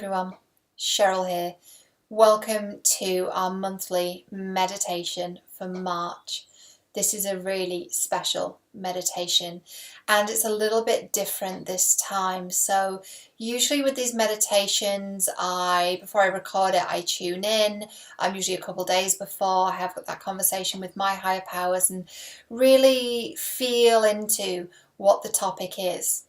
everyone, Cheryl here. Welcome to our monthly meditation for March. This is a really special meditation and it's a little bit different this time. So usually with these meditations, before I record it, I tune in. I'm usually a couple of days before. I have that conversation with my higher powers and really feel into what the topic is.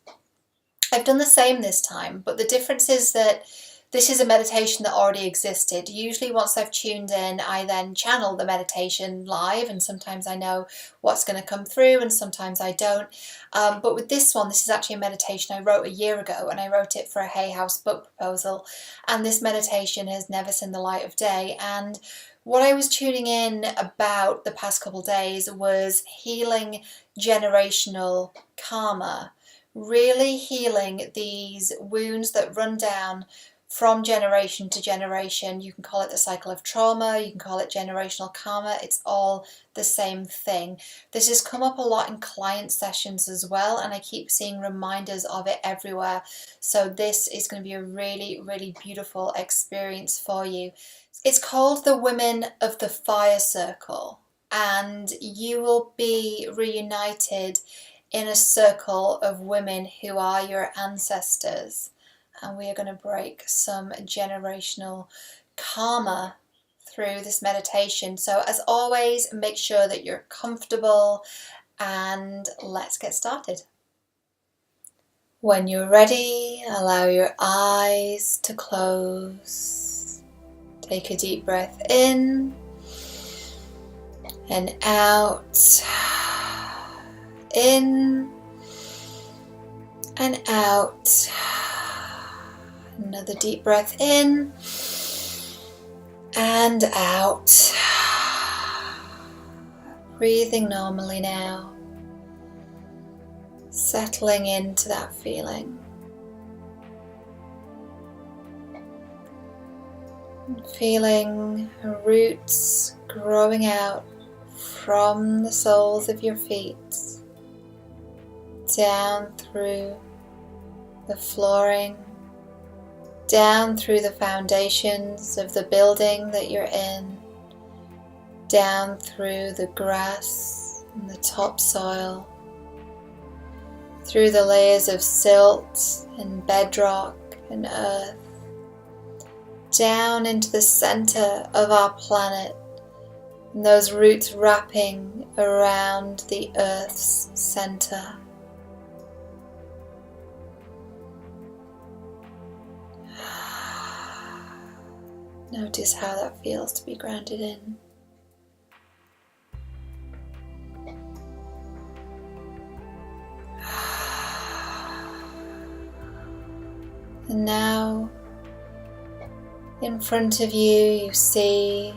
I've done the same this time, but the difference is that this is a meditation that already existed. Usually once I've tuned in, I then channel the meditation live, and sometimes I know what's going to come through and sometimes I don't. But with this one, this is actually a meditation I wrote a year ago, and I wrote it for a Hay House book proposal, and this meditation has never seen the light of day. And what I was tuning in about the past couple of days was healing generational karma. Really healing these wounds that run down from generation to generation. You can call it the cycle of trauma, you can call it generational karma, it's all the same thing. This has come up a lot in client sessions as well, and I keep seeing reminders of it everywhere. So this is going to be a really, really beautiful experience for you. It's called the Women of the Fire Circle, and you will be reunited in a circle of women who are your ancestors, and we are going to break some generational karma through this meditation. So as always, make sure that you're comfortable and let's get started. When you're ready, allow your eyes to close. Take a deep breath in and out. In and out. Another deep breath in and out. Breathing normally now. Settling into that feeling. Feeling roots growing out from the soles of your feet, down through the flooring, down through the foundations of the building that you're in, down through the grass and the topsoil, through the layers of silt and bedrock and earth, down into the center of our planet, and those roots wrapping around the earth's center. Notice how that feels to be grounded in. And now, in front of you see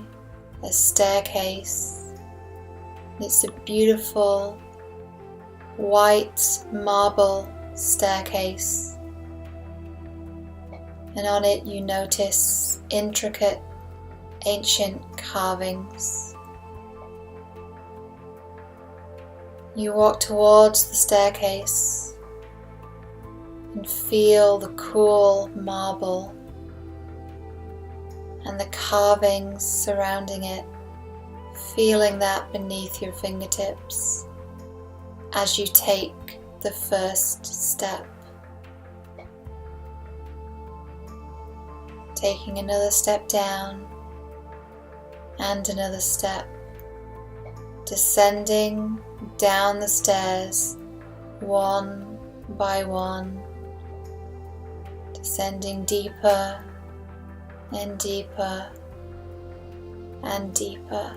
a staircase. It's a beautiful white marble staircase. And on it you notice intricate ancient carvings. You walk towards the staircase and feel the cool marble and the carvings surrounding it, feeling that beneath your fingertips as you take the first step. Taking another step down and another step, descending down the stairs one by one, descending deeper and deeper and deeper.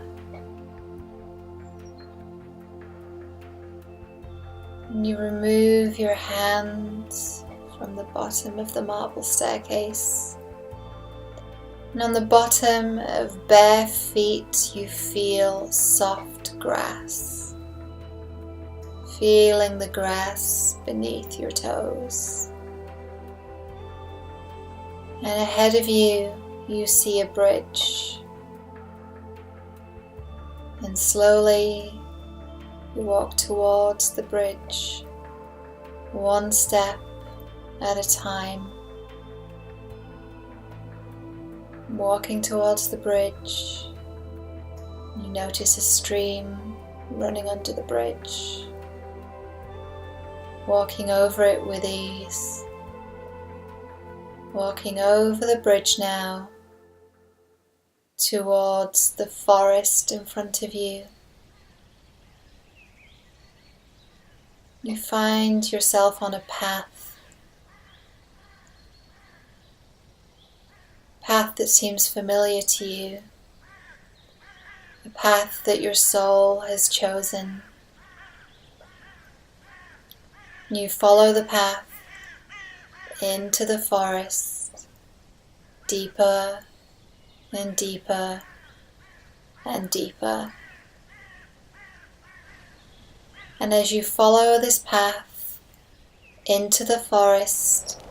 And you remove your hands from the bottom of the marble staircase. And on the bottom of bare feet you feel soft grass, feeling the grass beneath your toes. And ahead of you, you see a bridge. And slowly you walk towards the bridge, one step at a time. Walking towards the bridge, you notice a stream running under the bridge. Walking over it with ease. Walking over the bridge now towards the forest in front of you. You find yourself on a path that seems familiar to you, a path that your soul has chosen. You follow the path into the forest, deeper and deeper and deeper. And as you follow this path into the forest,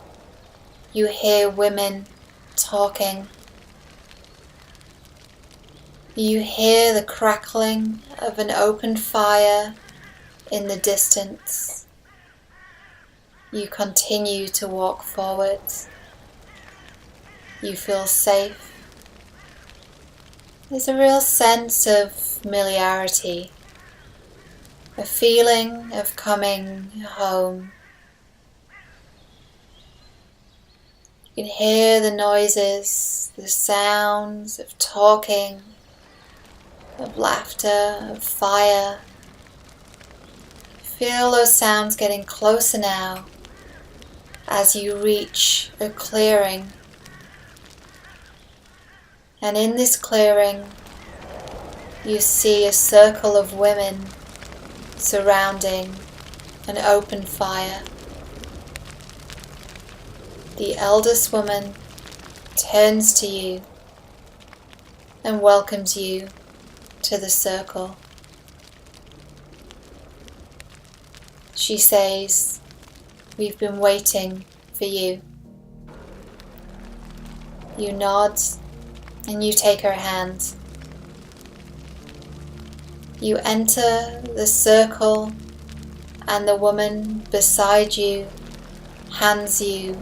you hear women talking. You hear the crackling of an open fire in the distance. You continue to walk forward. You feel safe. There's a real sense of familiarity, a feeling of coming home. You can hear the noises, the sounds of talking, of laughter, of fire. Feel those sounds getting closer now as you reach a clearing. And in this clearing, you see a circle of women surrounding an open fire. The eldest woman turns to you and welcomes you to the circle. She says, "We've been waiting for you." You nod and you take her hand. You enter the circle and the woman beside you hands you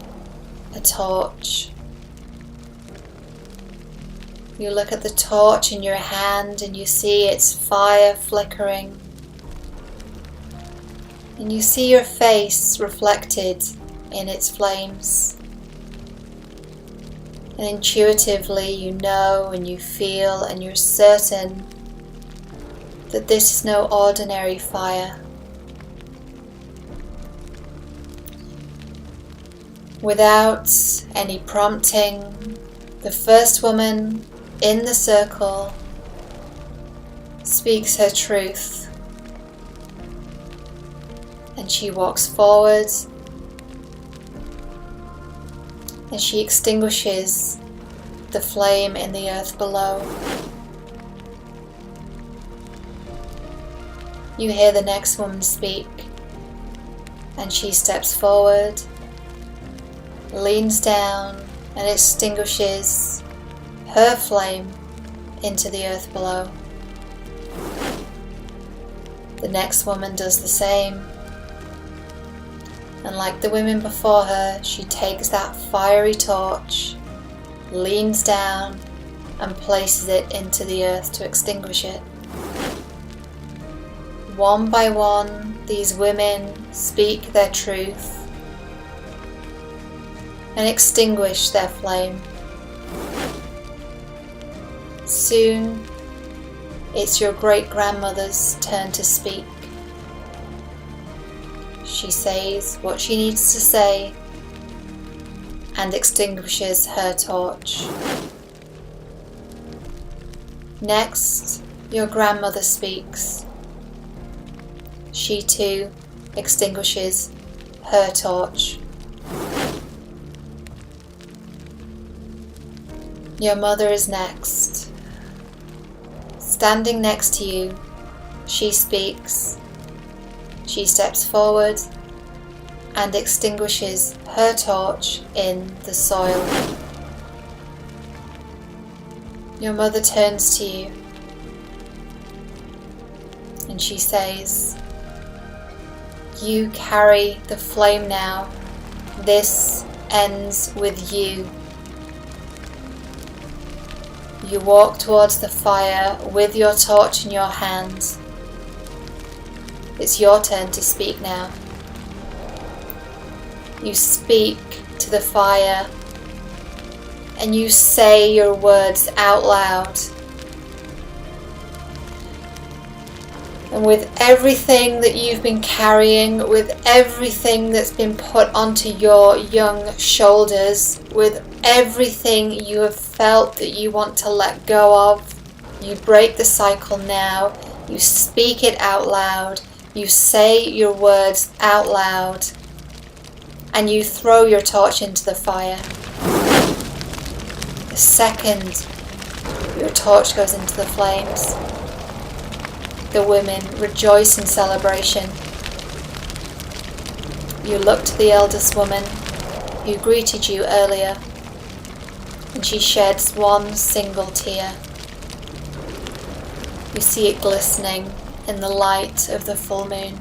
a torch. You look at the torch in your hand and you see its fire flickering. And you see your face reflected in its flames. And intuitively you know and you feel and you're certain that this is no ordinary fire. Without any prompting, the first woman in the circle speaks her truth. And she walks forward and she extinguishes the flame in the earth below. You hear the next woman speak, and she steps forward, leans down and extinguishes her flame into the earth below. The next woman does the same. And like the women before her, she takes that fiery torch, leans down and places it into the earth to extinguish it. One by one, these women speak their truth and extinguish their flame. Soon, it's your great-grandmother's turn to speak. She says what she needs to say and extinguishes her torch. Next, your grandmother speaks. She too extinguishes her torch. Your mother is next. Standing next to you, she speaks. She steps forward and extinguishes her torch in the soil. Your mother turns to you and she says, "You carry the flame now. This ends with you." You walk towards the fire with your torch in your hand. It's your turn to speak now. You speak to the fire and you say your words out loud. And with everything that you've been carrying, with everything that's been put onto your young shoulders, with everything you have felt that you want to let go of, you break the cycle now. You speak it out loud. You say your words out loud. And you throw your torch into the fire. The second your torch goes into the flames, the women rejoice in celebration. You look to the eldest woman who greeted you earlier, and she sheds one single tear. You see it glistening in the light of the full moon.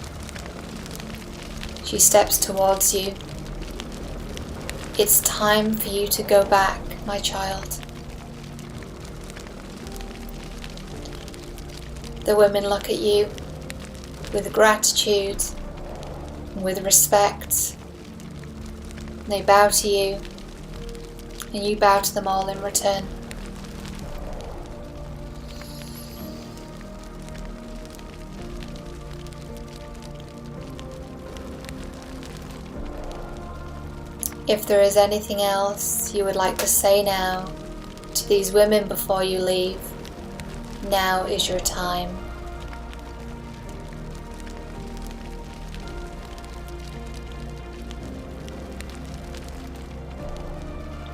She steps towards you. It's time for you to go back, my child. The women look at you with gratitude and with respect. They bow to you, and you bow to them all in return. If there is anything else you would like to say now to these women before you leave, now is your time.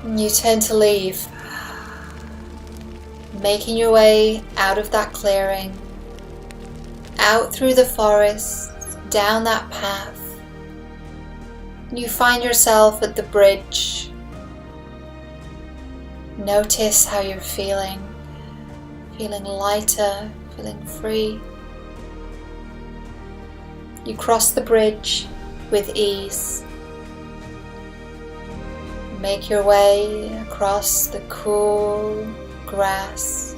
And you turn to leave, making your way out of that clearing, out through the forest, down that path. You find yourself at the bridge. Notice how you're feeling lighter, feeling free. You cross the bridge with ease. Make your way across the cool grass,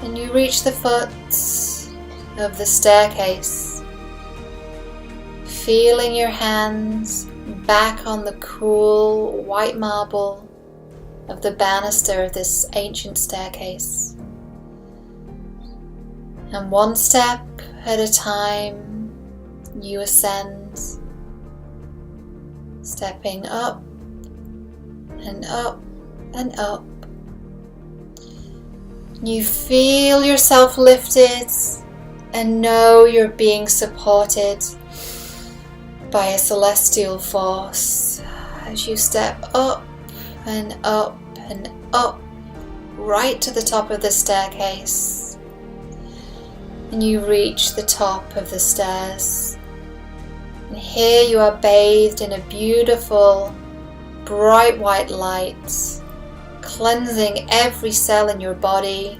and you reach the foot of the staircase, feeling your hands back on the cool white marble of the banister of this ancient staircase. And one step at a time, you ascend, stepping up and up and up. You feel yourself lifted and know you're being supported by a celestial force as you step up and up and up right to the top of the staircase, and you reach the top of the stairs, and here you are bathed in a beautiful bright white light, cleansing every cell in your body,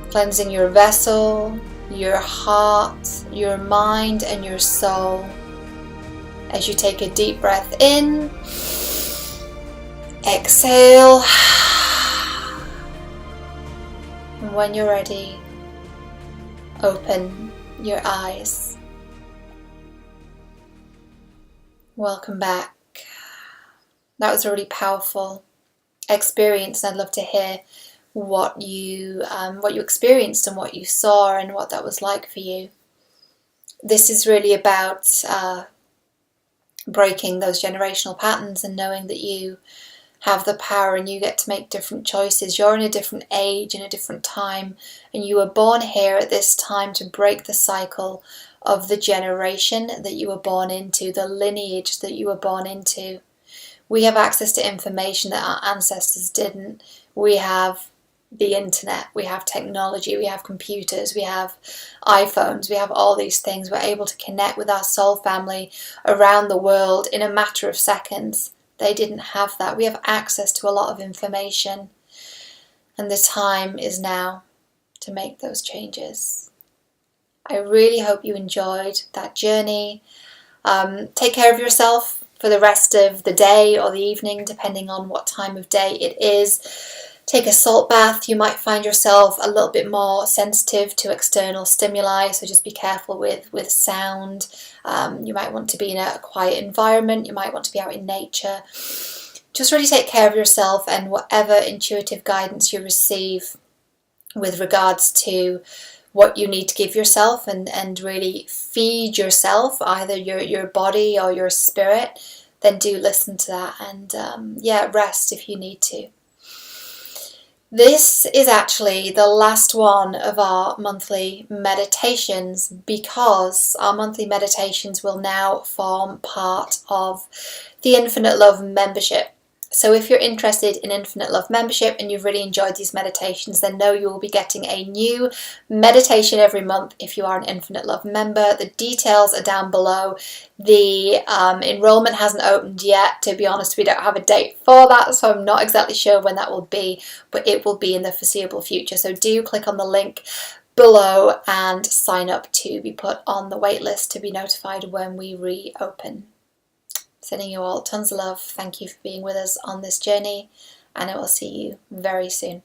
cleansing your vessel, your heart, your mind and your soul. As you take a deep breath in, exhale, and when you're ready, open your eyes. Welcome back. That was a really powerful experience, and I'd love to hear what you experienced and what you saw and what that was like for you. This is really about breaking those generational patterns and knowing that you have the power and you get to make different choices. You're in a different age, in a different time, and you were born here at this time to break the cycle of the generation that you were born into, the lineage that you were born into. We have access to information that our ancestors didn't. We have the internet, we have technology, we have computers, we have iPhones, we have all these things. We're able to connect with our soul family around the world in a matter of seconds. They didn't have that. We have access to a lot of information, and the time is now to make those changes. I really hope you enjoyed that journey. Take care of yourself for the rest of the day or the evening, depending on what time of day it is. take a salt bath, you might find yourself a little bit more sensitive to external stimuli, so just be careful with sound. You might want to be in a quiet environment, you might want to be out in nature. Just really take care of yourself, and whatever intuitive guidance you receive with regards to what you need to give yourself, and really feed yourself, either your body or your spirit, then do listen to that, and yeah, rest if you need to. This is actually the last one of our monthly meditations, because our monthly meditations will now form part of the Infinite Love membership. So if you're interested in Infinite Love membership and you've really enjoyed these meditations, then know you will be getting a new meditation every month if you are an Infinite Love member. The details are down below. The enrollment hasn't opened yet. To be honest, we don't have a date for that, so I'm not exactly sure when that will be, but it will be in the foreseeable future. So do click on the link below and sign up to be put on the wait list to be notified when we reopen. Sending you all tons of love. Thank you for being with us on this journey, and I will see you very soon.